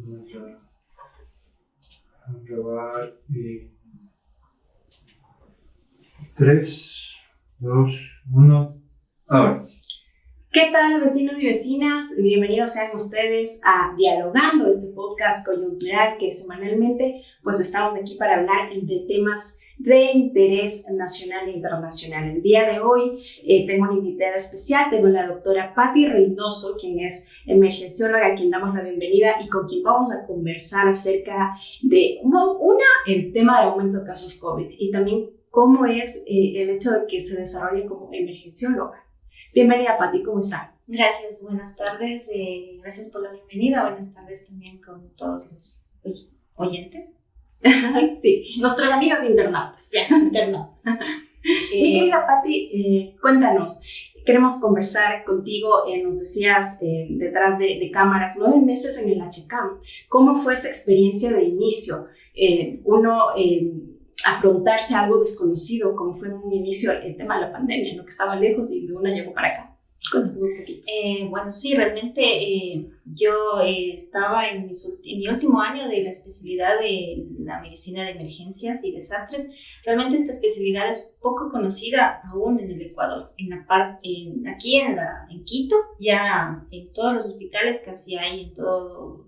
Vamos a grabar en 3, 2, 1, ahora. ¿Qué tal, vecinos y vecinas? Bienvenidos sean ustedes a Dialogando, este podcast coyuntural que semanalmente pues estamos aquí para hablar de temas de interés nacional e internacional. El día de hoy tengo una invitada especial, tengo a la doctora Patti Reynoso, quien es emergencióloga, a quien damos la bienvenida y con quien vamos a conversar acerca de, el tema de aumento de casos COVID y también cómo es el hecho de que se desarrolle como emergencióloga. Bienvenida, Patti, ¿cómo está? Gracias, buenas tardes, gracias por la bienvenida, buenas tardes también con todos los oyentes. Sí, nuestros amigos internautas. Internautas. Mi querida Patti, cuéntanos, queremos conversar contigo, nos decías detrás de cámaras, 9 meses en el HCAM. ¿Cómo fue esa experiencia de inicio? Afrontarse a algo desconocido, como fue en un inicio el tema de la pandemia, ¿no? Que estaba lejos y de una llegó para acá. Cuéntame un poquito. Bueno, sí, realmente yo estaba en mi último año de la especialidad de la medicina de emergencias y desastres. Realmente esta especialidad es poco conocida aún en el Ecuador. Aquí en Quito, ya en todos los hospitales, casi hay en todos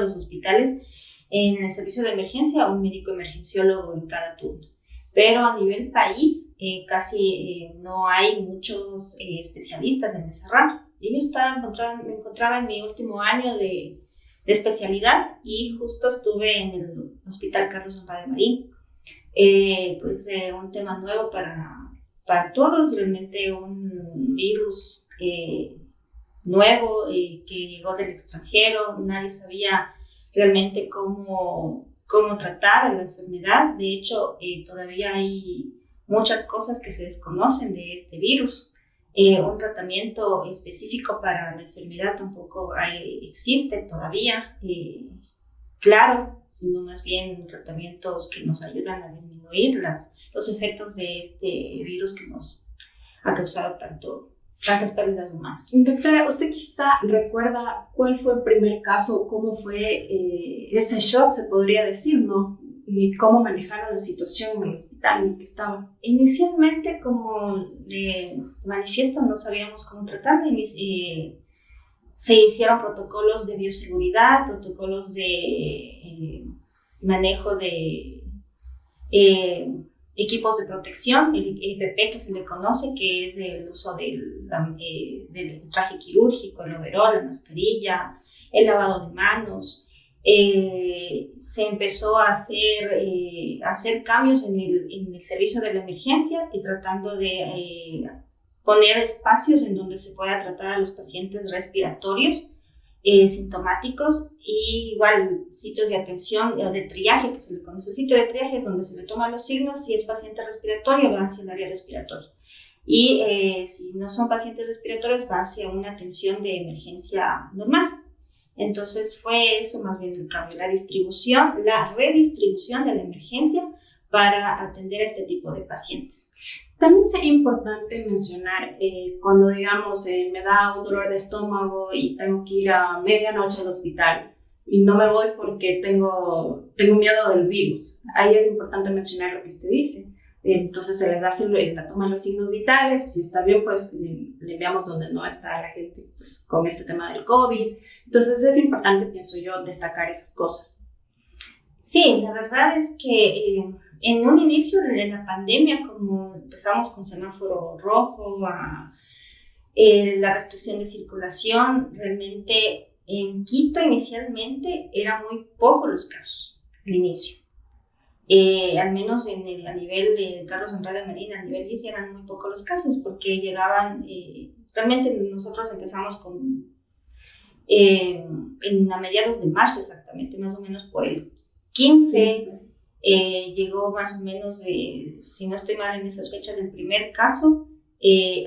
los hospitales, en el servicio de emergencia, un médico emergenciólogo en cada turno. Pero a nivel país, casi no hay muchos especialistas en esa rama. Yo me encontraba en mi último año de especialidad y justo estuve en el Hospital Carlos Andrade Marín. Un tema nuevo para todos, realmente un virus nuevo que llegó del extranjero. Nadie sabía realmente cómo tratar a la enfermedad. De hecho, todavía hay muchas cosas que se desconocen de este virus. Un tratamiento específico para la enfermedad tampoco existe todavía, claro, sino más bien tratamientos que nos ayudan a disminuir los efectos de este virus que nos ha causado tantas pérdidas humanas. Doctora, ¿usted quizá recuerda cuál fue el primer caso, cómo fue ese shock, se podría decir, ¿no? Y cómo manejaron la situación en el hospital en el que estaban? Inicialmente, como manifiesto, no sabíamos cómo tratarlo. Se hicieron protocolos de bioseguridad, protocolos de manejo de equipos de protección, el EPP que se le conoce, que es el uso del traje quirúrgico, el overol, la mascarilla, el lavado de manos. Se empezó a hacer cambios en el servicio de la emergencia y tratando de poner espacios en donde se pueda tratar a los pacientes respiratorios sintomáticos, y igual sitios de atención o de triaje que se le conoce. Sitio de triaje es donde se le toman los signos. Si es paciente respiratorio, va hacia el área respiratoria, y si no son pacientes respiratorios, va hacia una atención de emergencia normal. Entonces fue eso más bien el cambio, la redistribución de la emergencia para atender a este tipo de pacientes. También sería importante mencionar cuando, digamos, me da un dolor de estómago y tengo que ir a medianoche al hospital y no me voy porque tengo miedo del virus. Ahí es importante mencionar lo que usted dice. Entonces se les hace la toma de los signos vitales. Si está bien, pues le enviamos donde no está la gente pues, con este tema del COVID. Entonces es importante, pienso yo, destacar esas cosas. Sí, la verdad es que en un inicio de la pandemia, como empezamos con semáforo rojo, la restricción de circulación, realmente en Quito inicialmente eran muy pocos los casos al inicio. Al menos a nivel de Carlos Andrade Marín, a nivel 10 eran muy pocos los casos, porque llegaban, realmente nosotros empezamos a mediados de marzo exactamente, más o menos por el 15. Llegó más o menos, si no estoy mal en esas fechas, del primer caso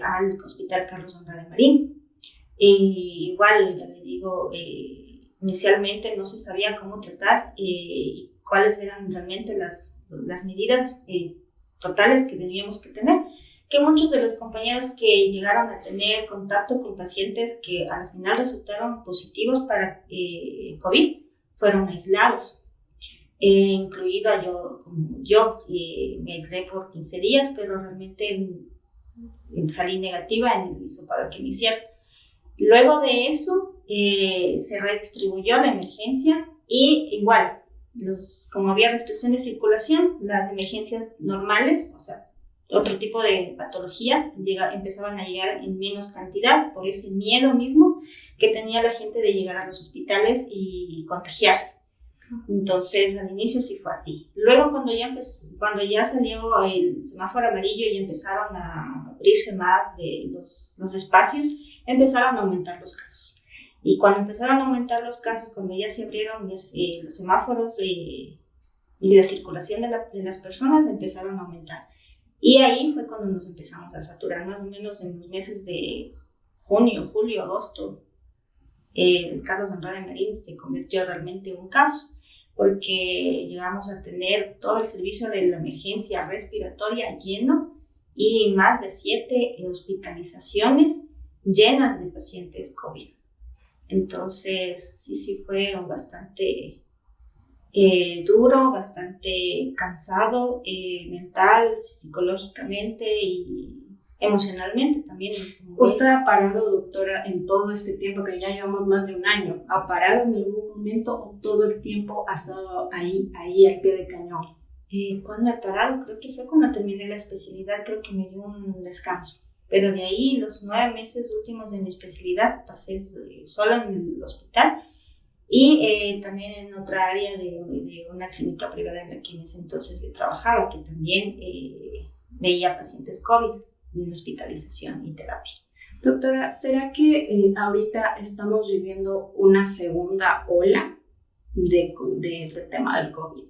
al Hospital Carlos Andrade Marín. Igual, ya le digo, inicialmente no se sabía cómo tratar y cuáles eran realmente las medidas totales que teníamos que tener, que muchos de los compañeros que llegaron a tener contacto con pacientes que al final resultaron positivos para COVID fueron aislados, incluida yo me aislé por 15 días, pero realmente salí negativa en el hisopado que me hicieron. Luego de eso se redistribuyó la emergencia y igual, como había restricción de circulación, las emergencias normales, o sea, otro tipo de patologías empezaban a llegar en menos cantidad por ese miedo mismo que tenía la gente de llegar a los hospitales y contagiarse. Entonces, al inicio sí fue así. Luego, cuando ya salió el semáforo amarillo y empezaron a abrirse más los espacios, empezaron a aumentar los casos. Y cuando empezaron a aumentar los casos, cuando ya se abrieron los semáforos y la circulación de las personas empezaron a aumentar. Y ahí fue cuando nos empezamos a saturar, más o menos en los meses de junio, julio, agosto. El Carlos Andrade Marín se convirtió realmente en un caos, porque llegamos a tener todo el servicio de la emergencia respiratoria lleno y más de 7 hospitalizaciones llenas de pacientes COVID. Entonces, sí fue bastante duro, bastante cansado, mental, psicológicamente y emocionalmente también. ¿Usted ha parado, doctora, en todo este tiempo que ya llevamos más de un año? ¿Ha parado en algún momento o todo el tiempo ha estado ahí al pie de cañón? Cuando he parado, creo que fue cuando terminé la especialidad, creo que me dio un descanso. Pero de ahí, los 9 meses últimos de mi especialidad, pasé solo en el hospital y también en otra área de una clínica privada en la que en ese entonces yo trabajaba, que también veía pacientes COVID en hospitalización y terapia. Doctora, ¿será que ahorita estamos viviendo una segunda ola del tema del COVID?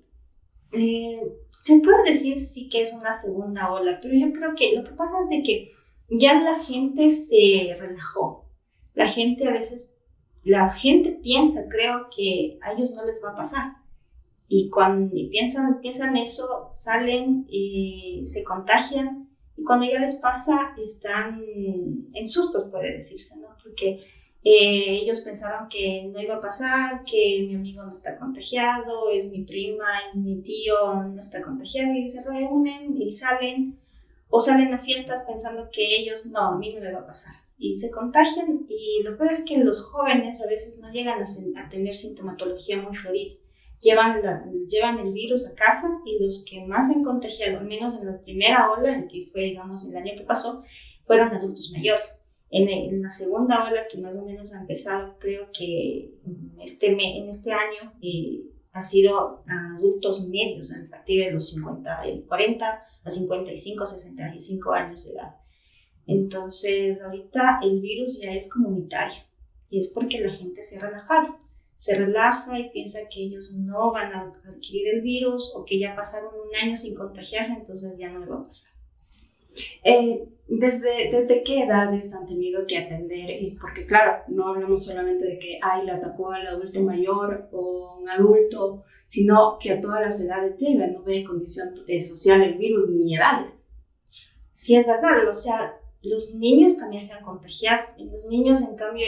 Se puede decir sí que es una segunda ola, pero yo creo que lo que pasa es de que ya la gente se relajó. La gente piensa, creo que a ellos no les va a pasar. Y cuando piensan eso, salen y se contagian. Y cuando ya les pasa, están en sustos, puede decirse, ¿no? Porque ellos pensaron que no iba a pasar, que mi amigo no está contagiado, es mi prima, es mi tío, no está contagiado, y se reúnen y salen a fiestas pensando que ellos, no, a mí no me va a pasar. Y se contagian, y lo peor es que los jóvenes a veces no llegan a tener sintomatología muy florida. Llevan el virus a casa, y los que más se han contagiado, al menos en la primera ola, que fue, digamos, el año que pasó, fueron adultos mayores. En la segunda ola, que más o menos ha empezado, creo que en este año, ha sido a adultos medios, a partir de los 40 a 55, 65 años de edad. Entonces, ahorita el virus ya es comunitario, y es porque la gente se ha relajado. Se relaja y piensa que ellos no van a adquirir el virus, o que ya pasaron un año sin contagiarse, entonces ya no le va a pasar. ¿Desde qué edades han tenido que atender? Porque claro, no hablamos solamente de que le atacó al adulto mayor o un adulto, sino que a todas las edades llega, no ve condición social el virus ni edades. Sí, es verdad, o sea, los niños también se han contagiado. En los niños, en cambio,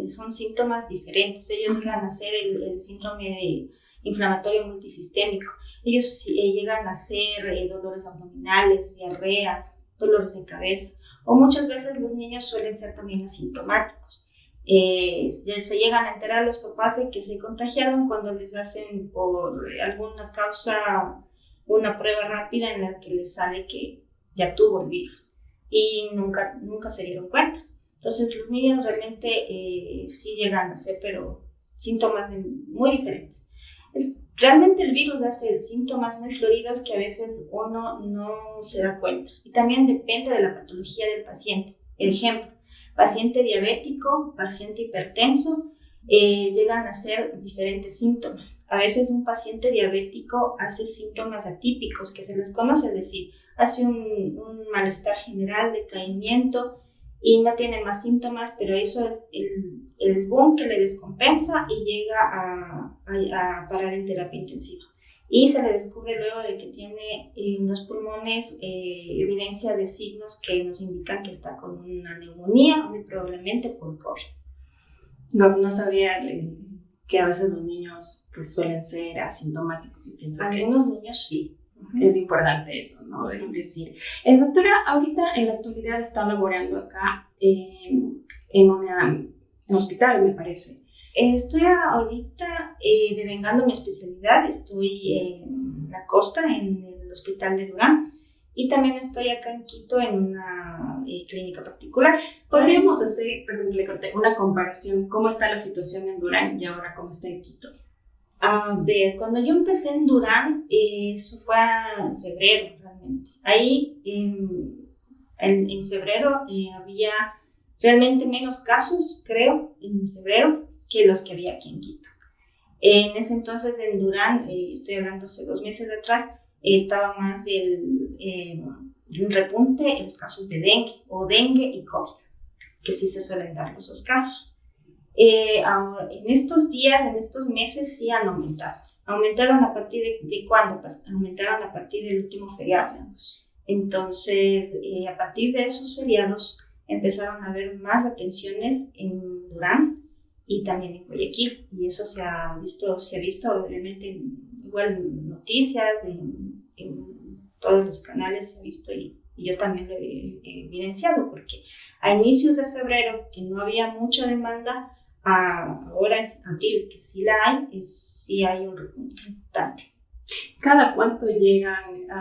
son síntomas diferentes. Ellos llegan a ser el síndrome inflamatorio multisistémico. Ellos llegan a ser dolores abdominales, diarreas, dolores de cabeza. O muchas veces los niños suelen ser también asintomáticos. Se llegan a enterar los papás de que se contagiaron cuando les hacen por alguna causa una prueba rápida en la que les sale que ya tuvo el virus. Y nunca se dieron cuenta. Entonces los niños realmente sí llegan a ser, pero síntomas muy diferentes. Realmente el virus hace síntomas muy floridos que a veces uno no se da cuenta. Y también depende de la patología del paciente. Ejemplo, paciente diabético, paciente hipertenso, llegan a ser diferentes síntomas. A veces un paciente diabético hace síntomas atípicos que se les conoce, es decir, hace un malestar general, decaimiento, y no tiene más síntomas, pero eso es el boom que le descompensa y llega a parar en terapia intensiva. Y se le descubre luego de que tiene en los pulmones evidencia de signos que nos indican que está con una neumonía, muy probablemente por COVID. No sabía que a veces los niños pues, suelen ser asintomáticos. Y pienso que Algunos niños sí. es importante eso, ¿no? Es decir, doctora, ahorita en la actualidad está laborando acá en un hospital, me parece. Estoy ahorita devengando mi especialidad. Estoy en la costa, en el hospital de Durán, y también estoy acá en Quito en una clínica particular. Podríamos hacer, perdón, le corté, una comparación. ¿Cómo está la situación en Durán y ahora cómo está en Quito? A ver, cuando yo empecé en Durán, eso fue en febrero realmente. Ahí en febrero había realmente menos casos, creo, en febrero, que los que había aquí en Quito. En ese entonces en Durán, estoy hablando hace 2 meses atrás, estaba más un repunte en los casos de dengue y COVID, que sí se suelen dar los 2 casos. Ahora, en estos días, en estos meses sí han aumentado. ¿Aumentaron a partir de cuándo? Aumentaron a partir del último feriado. Entonces, a partir de esos feriados empezaron a haber más atenciones en Durán y también en Guayaquil. Y eso se ha visto obviamente igual en noticias, en todos los canales se ha visto y yo también lo he evidenciado, porque a inicios de febrero, que no había mucha demanda, ahora en abril, que sí la hay, sí hay un repunte importante. ¿Cada cuánto llegan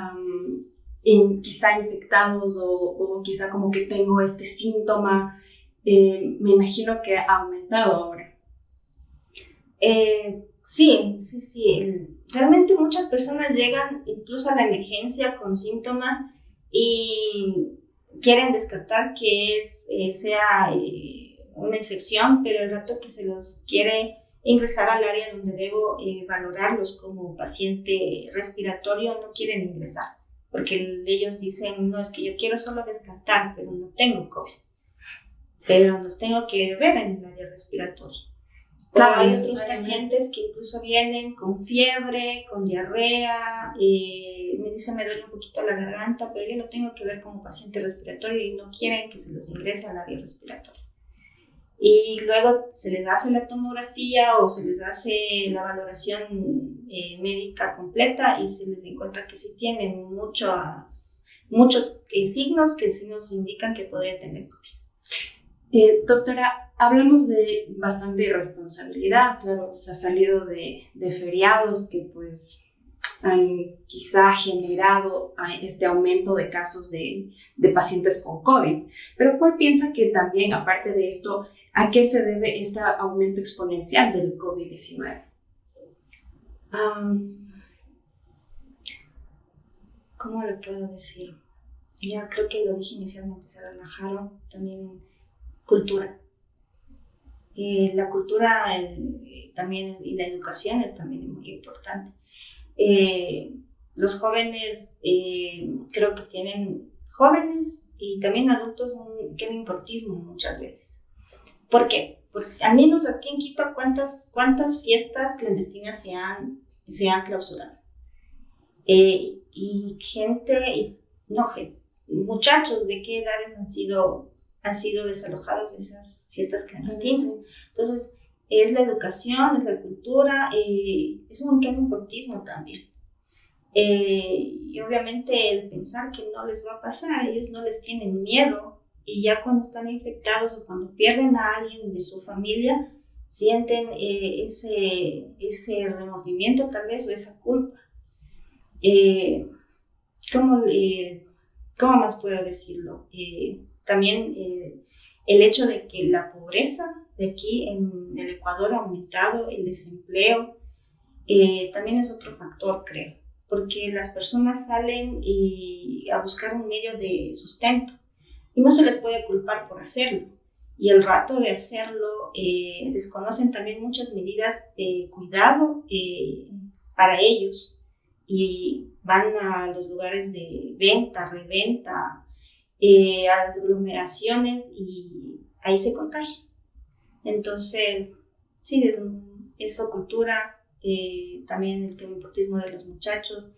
quizá infectados o quizá como que tengo este síntoma? Me imagino que ha aumentado ahora. Sí. Realmente muchas personas llegan incluso a la emergencia con síntomas y quieren descartar que sea una infección, pero el rato que se los quiere ingresar al área donde debo valorarlos como paciente respiratorio, no quieren ingresar, porque ellos dicen, no, es que yo quiero solo descartar, pero no tengo COVID, pero los tengo que ver en el área respiratoria. Claro, hay otros pacientes que incluso vienen con fiebre, con diarrea, me dicen me duele un poquito la garganta, pero yo lo tengo que ver como paciente respiratorio y no quieren que se los ingrese al área respiratoria. Y luego se les hace la tomografía o se les hace la valoración médica completa y se les encuentra que sí tienen muchos signos que sí nos indican que podría tener COVID. Doctora, hablamos de bastante irresponsabilidad, claro, se ha salido de feriados que pues han quizá generado este aumento de casos de pacientes con COVID, pero ¿cuál piensa que también, aparte de esto, a qué se debe este aumento exponencial del COVID-19? ¿Cómo lo puedo decir? Ya creo que lo dije inicialmente, se relajaron también cultura. La cultura también y la educación es también muy importante. Los jóvenes creo que tienen, jóvenes y también adultos, un importismo muchas veces. ¿Por qué? Porque al menos aquí en Quito, ¿cuántas fiestas clandestinas se han clausurado? Y muchachos de qué edades han sido desalojados de esas fiestas clandestinas. Entonces, es la educación, es la cultura, es un importismo también. Y obviamente el pensar que no les va a pasar, ellos no les tienen miedo, y ya cuando están infectados o cuando pierden a alguien de su familia, sienten ese remordimiento tal vez o esa culpa. ¿Cómo más puedo decirlo? También el hecho de que la pobreza de aquí en el Ecuador ha aumentado, el desempleo, también es otro factor, creo, porque las personas salen a buscar un medio de sustento y no se les puede culpar por hacerlo. Y el rato de hacerlo, desconocen también muchas medidas de cuidado para ellos y van a los lugares de venta, reventa, a las aglomeraciones y ahí se contagian. Entonces, sí, eso cultura, también el importismo de los muchachos,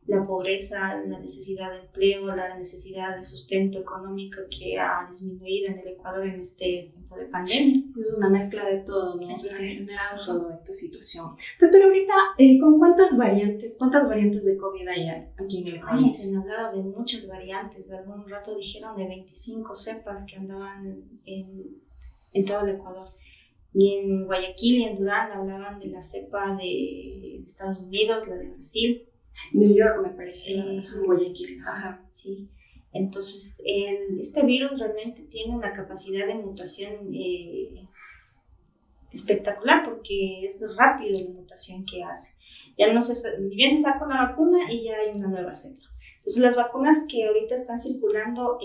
la pobreza, la necesidad de empleo, la necesidad de sustento económico que ha disminuido en el Ecuador en este tiempo de pandemia. Es una mezcla de todo, ¿no? Es una Que ha mezcla. generado toda esta situación. Doctora, ahorita, ¿con cuántas variantes de COVID hay aquí en el Ay, país? se han hablado de muchas variantes. Algún rato dijeron de 25 cepas que andaban en todo el Ecuador. Y en Guayaquil y en Durán hablaban de la cepa de Estados Unidos, la de Brasil. New York, me parece, Ajá. Guayaquil. Ajá. Sí. Entonces, este virus realmente tiene una capacidad de mutación espectacular porque es rápido la mutación que hace. Ya no ni bien se saca una vacuna y ya hay una nueva cepa. Entonces, las vacunas que ahorita están circulando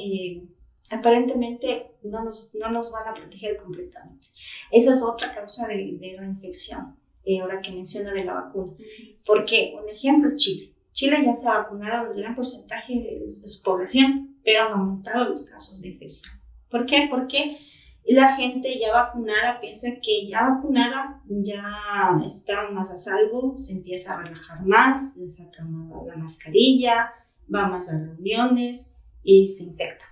aparentemente no nos van a proteger completamente. Esa es otra causa de reinfección, ahora que menciono de la vacuna. ¿Por qué? Un ejemplo es Chile. Chile ya se ha vacunado un gran porcentaje de su población, pero han aumentado los casos de infección. ¿Por qué? Porque la gente ya vacunada piensa que ya vacunada ya está más a salvo, se empieza a relajar más, se saca la mascarilla, va más a reuniones y se infecta.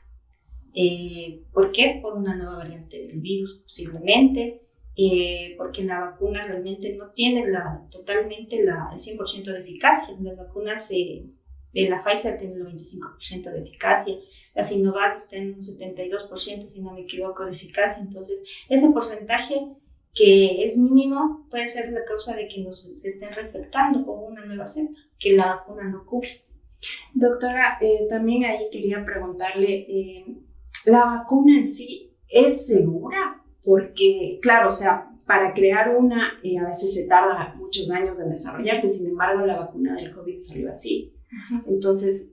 ¿Por qué? Por una nueva variante del virus posiblemente, porque la vacuna realmente no tiene totalmente el 100% de eficacia. Las vacunas, la Pfizer tiene el 95% de eficacia, la Sinovac está en un 72%, si no me equivoco, de eficacia. Entonces, ese porcentaje que es mínimo puede ser la causa de que se estén reinfectando con una nueva cepa que la vacuna no cubre. Doctora, también ahí quería preguntarle, ¿la vacuna en sí es segura? Porque, claro, o sea, para crear una a veces se tarda muchos años en desarrollarse, sin embargo la vacuna del COVID salió así. Entonces,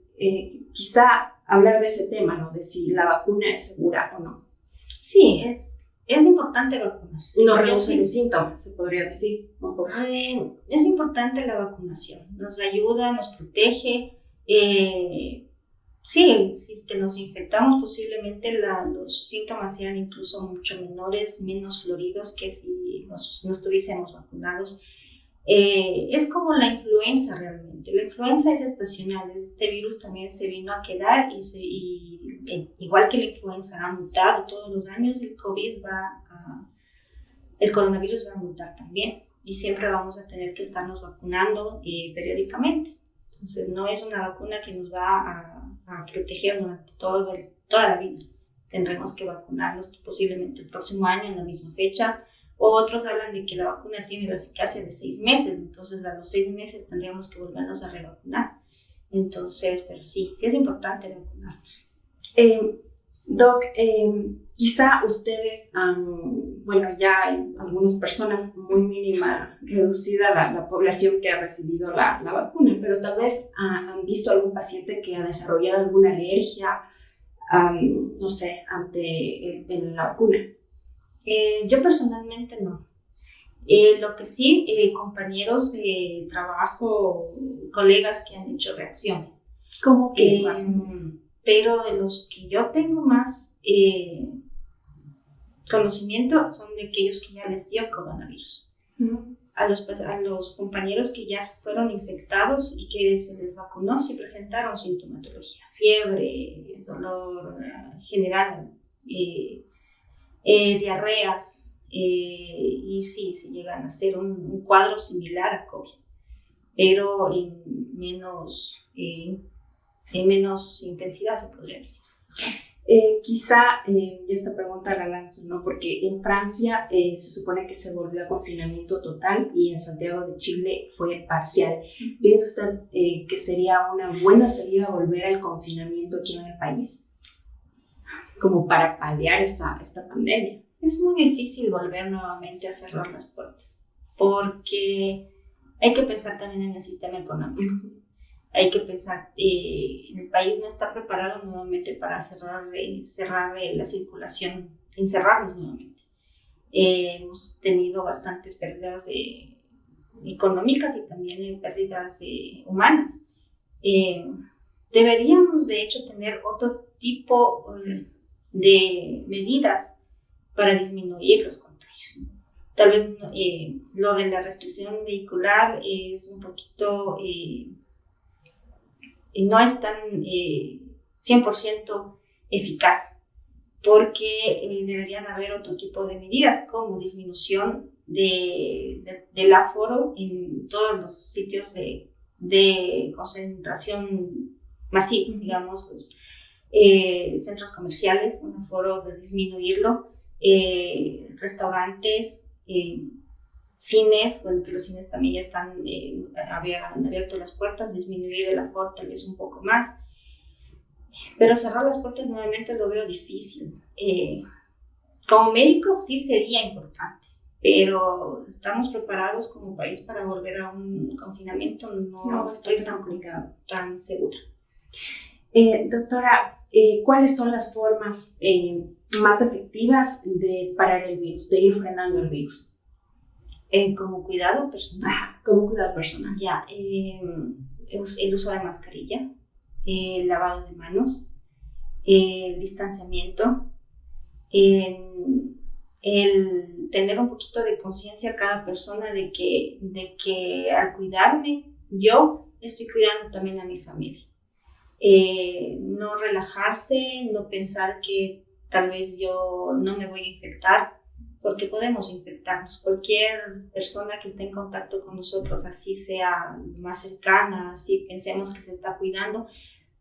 quizá hablar de ese tema, ¿no? De si la vacuna es segura o no. Sí, es importante vacunarse. No reduce los síntomas, se podría decir un poco. Es importante la vacunación, nos ayuda, nos protege. Sí, si es que nos infectamos, posiblemente los síntomas sean incluso mucho menores, menos floridos que si no estuviésemos vacunados. Es como la influenza realmente. La influenza es estacional. Este virus también se vino a quedar y igual que la influenza ha mutado todos los años, el coronavirus va a mutar también y siempre vamos a tener que estarnos vacunando periódicamente. Entonces no es una vacuna que nos va a proteger durante toda la vida. Tendremos que vacunarnos posiblemente el próximo año en la misma fecha. O otros hablan de que la vacuna tiene la eficacia de 6 meses, entonces a los 6 meses tendríamos que volvernos a revacunar. Entonces, pero sí es importante vacunarnos. Doc, quizá ustedes, bueno, ya hay algunas personas, muy mínima, reducida la población que ha recibido la vacuna, pero tal vez han visto algún paciente que ha desarrollado alguna alergia, no sé, ante la vacuna. Yo personalmente no. Lo que sí, compañeros de trabajo, colegas que han hecho reacciones. ¿Cómo que? Pero de los que yo tengo más conocimiento son de aquellos que ya les dio coronavirus. A los compañeros que ya fueron infectados y que se les vacunó, sí presentaron sintomatología, fiebre, dolor general, diarreas, y sí, se llegan a hacer un cuadro similar a COVID, pero en menos intensidad, se podría decir. Quizá, y esta pregunta la lanzo, ¿no? Porque en Francia se supone que se volvió a confinamiento total y en Santiago de Chile fue parcial. ¿Piensa usted que sería una buena salida volver al confinamiento aquí en el país? Como para paliar esta pandemia. Es muy difícil volver nuevamente a cerrar las puertas, porque hay que pensar también en el sistema económico. Hay que pensar, el país no está preparado nuevamente para cerrar la circulación, encerrarnos nuevamente. Hemos tenido bastantes pérdidas económicas y también pérdidas humanas. Deberíamos, de hecho, tener otro tipo de medidas para disminuir los contagios. Tal vez lo de la restricción vehicular es un poquito no es tan 100% eficaz, porque deberían haber otro tipo de medidas como disminución del aforo en todos los sitios de concentración masiva, digamos, los centros comerciales, un aforo de disminuirlo, restaurantes, cines, bueno, que los cines también ya han abierto las puertas, disminuir el aforo tal vez un poco más, pero cerrar las puertas nuevamente lo veo difícil. Como médicos sí sería importante, pero ¿estamos preparados como país para volver a un confinamiento? No estoy tan segura. Doctora, ¿cuáles son las formas más efectivas de parar el virus, de ir frenando el virus? Como cuidado personal. Como cuidado personal. Ya, el uso de mascarilla, el lavado de manos, el distanciamiento, el tener un poquito de conciencia cada persona de que al cuidarme, yo estoy cuidando también a mi familia. No relajarse, no pensar que tal vez yo no me voy a infectar, porque podemos infectarnos. Cualquier persona que esté en contacto con nosotros, así sea más cercana, así pensemos que se está cuidando,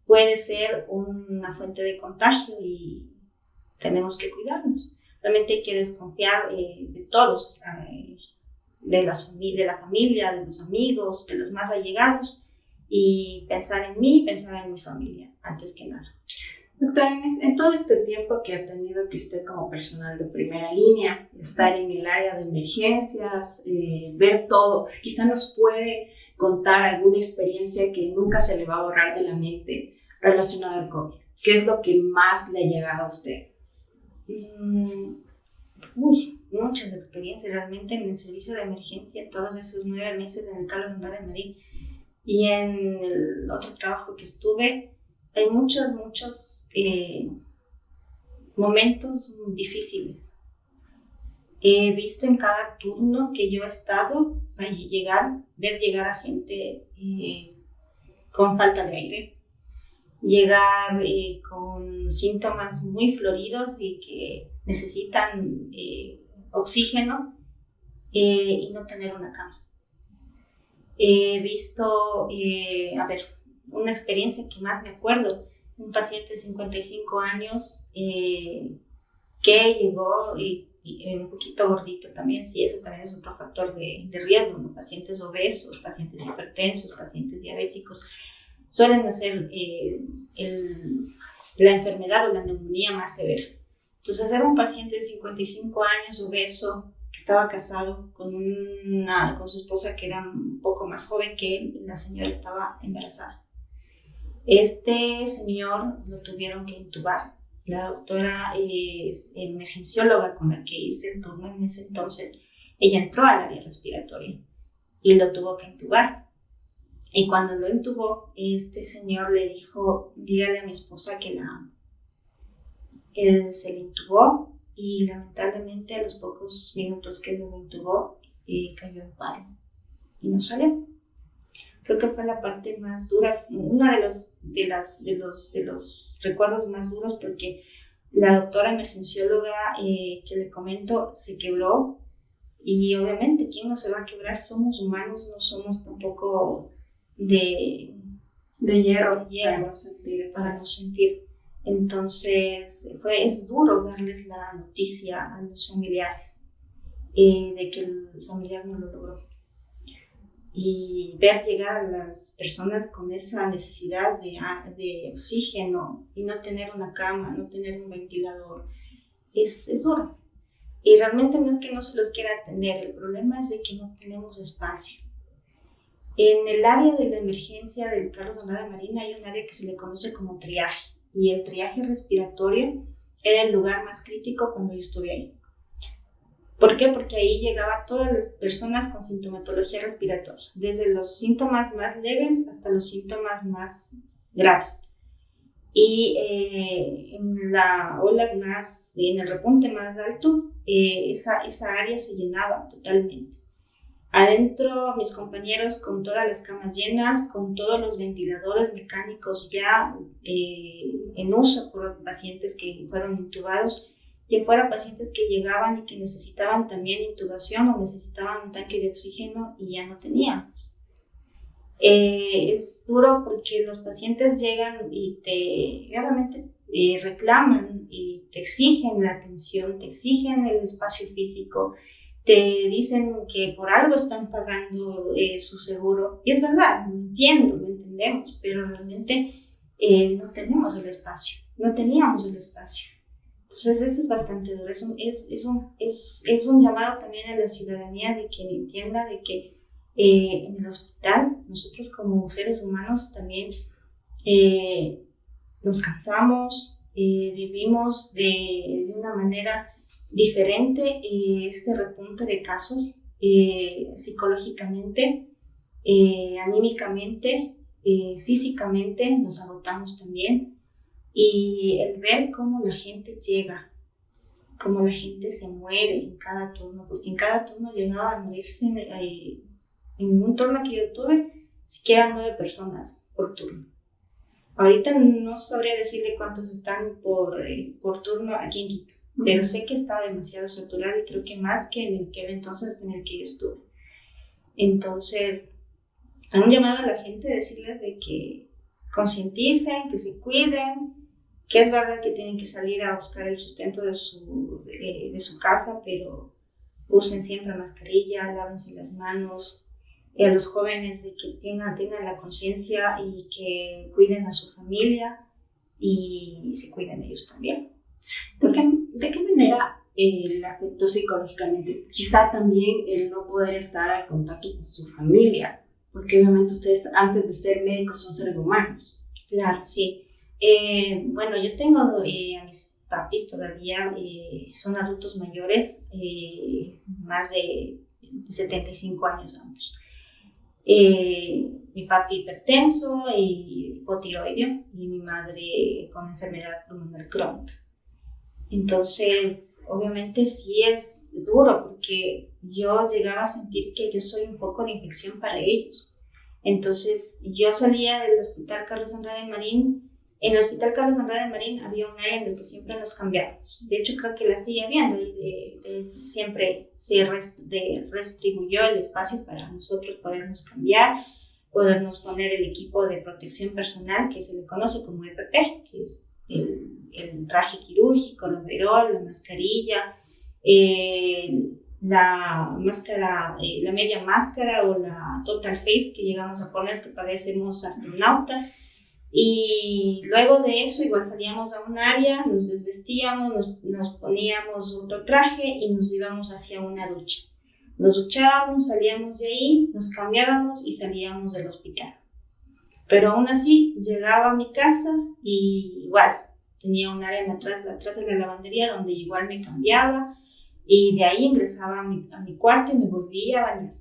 puede ser una fuente de contagio y tenemos que cuidarnos. Realmente hay que desconfiar de todos, de la familia, de los amigos, de los más allegados, y pensar en mí, pensar en mi familia, antes que nada. Doctora, en todo este tiempo que ha tenido que usted como personal de primera línea, estar en el área de emergencias, ver todo, quizá nos puede contar alguna experiencia que nunca se le va a borrar de la mente relacionada al COVID. ¿Qué es lo que más le ha llegado a usted? Muchas experiencias realmente en el servicio de emergencia, todos esos 9 meses en el Carlos Andrade de Madrid y en el otro trabajo que estuve. Hay muchos momentos difíciles. He visto en cada turno que yo he estado ver llegar a gente con falta de aire, llegar con síntomas muy floridos y que necesitan oxígeno y no tener una cama. He visto, una experiencia que más me acuerdo, un paciente de 55 años que llegó y un poquito gordito también, sí, eso también es otro factor de riesgo, ¿no? Pacientes obesos, pacientes hipertensos, pacientes diabéticos, suelen hacer la enfermedad o la neumonía más severa. Entonces era un paciente de 55 años, obeso, que estaba casado con su esposa que era un poco más joven que él, y la señora estaba embarazada. Este señor lo tuvieron que intubar. La doctora emergencióloga con la que hice el turno en ese entonces, ella entró al área respiratoria y lo tuvo que intubar. Y cuando lo intubó, este señor le dijo, dígale a mi esposa que la amo. Él se le intubó y lamentablemente a los pocos minutos que se lo intubó, cayó en paro y no salió. Creo que fue la parte más dura, una de los recuerdos más duros, porque la doctora emergencióloga que le comento se quebró, y obviamente ¿quién no se va a quebrar? Somos humanos, no somos tampoco de hierro para no sentir. Entonces es duro darles la noticia a los familiares de que el familiar no lo logró. Y ver llegar a las personas con esa necesidad de oxígeno y no tener una cama, no tener un ventilador, es duro. Y realmente no es que no se los quiera atender, el problema es de que no tenemos espacio. En el área de la emergencia del Carlos Andrade Marina hay un área que se le conoce como triaje, y el triaje respiratorio era el lugar más crítico cuando yo estuve ahí. ¿Por qué? Porque ahí llegaban todas las personas con sintomatología respiratoria, desde los síntomas más leves hasta los síntomas más graves. Y en la ola en el repunte más alto, esa área se llenaba totalmente. Adentro, mis compañeros con todas las camas llenas, con todos los ventiladores mecánicos ya en uso por pacientes que fueron intubados, y afuera pacientes que llegaban y que necesitaban también intubación o necesitaban un tanque de oxígeno y ya no tenían. Es duro porque los pacientes llegan y obviamente reclaman y te exigen la atención, te exigen el espacio físico, te dicen que por algo están pagando su seguro. Y es verdad, lo entiendo, lo entendemos, pero realmente no tenemos el espacio, no teníamos el espacio. Entonces eso es bastante duro, es un llamado también a la ciudadanía de que entienda de que en el hospital nosotros como seres humanos también nos cansamos, vivimos de una manera diferente este repunte de casos psicológicamente, anímicamente, físicamente nos agotamos también. Y el ver cómo la gente llega, cómo la gente se muere en cada turno, porque en cada turno llegaba a morirse, en un turno que yo tuve, siquiera 9 personas por turno. Ahorita no sabría decirle cuántos están por turno aquí en Quito, pero sé que estaba demasiado saturado y creo que más que en el entonces en el que yo estuve. Entonces, un llamado a la gente a decirles de que concienticen, que se cuiden, que es verdad que tienen que salir a buscar el sustento de su casa, pero usen siempre mascarilla, lávense las manos, a los jóvenes de que tengan la conciencia y que cuiden a su familia y se cuiden ellos también. ¿De qué manera le afectó psicológicamente? Quizá también el no poder estar al contacto con su familia, porque obviamente ustedes antes de ser médicos son seres humanos. Claro, sí. Bueno, yo tengo a mis papis todavía, son adultos mayores, más de 75 años ambos. Mi papi hipertenso y hipotiroideo y mi madre con enfermedad pulmonar crónica. Entonces, obviamente sí es duro porque yo llegaba a sentir que yo soy un foco de infección para ellos. Entonces, yo salía del Hospital Carlos Andrade Marín. En el Hospital Carlos Andrade Marín había un área en el que siempre nos cambiábamos. De hecho, creo que la sigue habiendo y siempre se redistribuyó el espacio para nosotros podernos cambiar, podernos poner el equipo de protección personal que se le conoce como EPP, que es el traje quirúrgico, el overol, la mascarilla, la máscara, la media máscara o la total face que llegamos a poner, que parecemos astronautas. Y luego de eso igual salíamos a un área, nos desvestíamos, nos poníamos otro traje y nos íbamos hacia una ducha. Nos duchábamos, salíamos de ahí, nos cambiábamos y salíamos del hospital. Pero aún así llegaba a mi casa y igual tenía un área atrás de la lavandería donde igual me cambiaba y de ahí ingresaba a mi cuarto y me volvía a bañar.